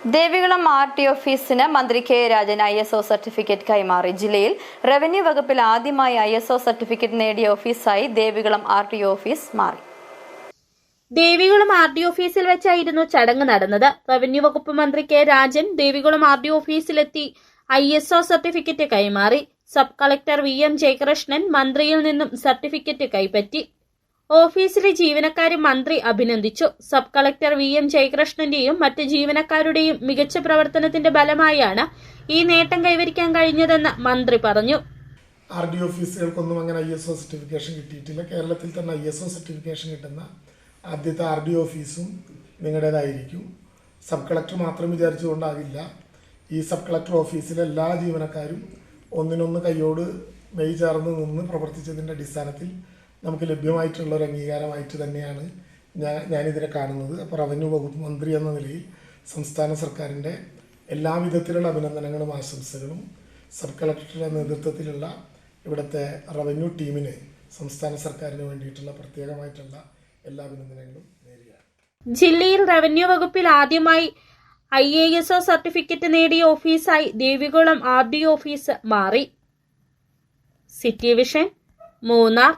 ദേവികുളം ആർ.ടി ഓഫീസിന് മന്ത്രി K Rajan ISO certificate കൈമാറി. ജില്ലയിൽ റവന്യൂ വകുപ്പിൽ ആദ്യമായി ISO സർട്ടിഫിക്കറ്റ് നേടിയ ഓഫീസായി ദേവികുളം ആർ.ടി ഓഫീസ് മാറി. ദേവികുളം ആർ.ടി ഓഫീസിൽ വെച്ചായിരുന്നു ചടങ്ങ് നടന്നത്. റവന്യൂ വകുപ്പ് മന്ത്രി കെ രാജൻ ദേവികുളം ആർ.ടി ഓഫീസിലെത്തി ISO സർട്ടിഫിക്കറ്റ് കൈമാറി. സബ് കളക്ടർ VM ജയകൃഷ്ണൻ മന്ത്രിയിൽ നിന്നും സർട്ടിഫിക്കറ്റ് കൈപ്പറ്റി. ഓഫീസിലെ ജീവനക്കാരെ മന്ത്രി അഭിനന്ദിച്ചു. സബ് കളക്ടർ VM ജയകൃഷ്ണന്റെയും മറ്റ് ജീവനക്കാരുടെയും മികച്ച പ്രവർത്തനത്തിന്റെ ഫലമായാണ് ഈ നേട്ടം കൈവരിക്കാൻ കഴിഞ്ഞതെന്ന് മന്ത്രി പറഞ്ഞു. RD ഓഫീസുകൾക്കൊന്നും അങ്ങനെ ISO സർട്ടിഫിക്കേഷൻ കിട്ടിയിട്ടില്ല. കേരളത്തിൽ തന്നെ ISO സർട്ടിഫിക്കേഷൻ കിട്ടുന്ന ആദ്യത്തെ RD ഓഫീസും നിങ്ങളുടേതായിരിക്കും. സബ് കളക്ടർ മാത്രം വിചാരിച്ചുകൊണ്ടാകില്ല. ഈ സബ് കളക്ടർ ഓഫീസിലെ എല്ലാ ജീവനക്കാരും ഒന്നിനൊന്ന് കൈയോട് മെയ് ചേർന്ന് നിന്ന് പ്രവർത്തിച്ചതിൻ്റെ അടിസ്ഥാനത്തിൽ നമുക്ക് ലഭ്യമായിട്ടുള്ള ഒരു അംഗീകാരമായിട്ട് തന്നെയാണ് ഞാനിതിനെ കാണുന്നത്. അപ്പോൾ റവന്യൂ വകുപ്പ് മന്ത്രി എന്ന നിലയിൽ സംസ്ഥാന സർക്കാരിൻ്റെ എല്ലാവിധത്തിലുള്ള അഭിനന്ദനങ്ങളും ആശംസകളും സബ് കളക്ടറുടെ നേതൃത്വത്തിലുള്ള ഇവിടുത്തെ റവന്യൂ ടീമിന് സംസ്ഥാന സർക്കാരിന് വേണ്ടിയിട്ടുള്ള പ്രത്യേകമായിട്ടുള്ള എല്ലാ അഭിനന്ദനങ്ങളും നേരുകയാണ്. ജില്ലയിൽ റവന്യൂ വകുപ്പിൽ ആദ്യമായി ISO സർട്ടിഫിക്കറ്റ് നേടിയ ഓഫീസായി ദേവികുളം RD ഓഫീസ് മാറി. City vision, Munnar.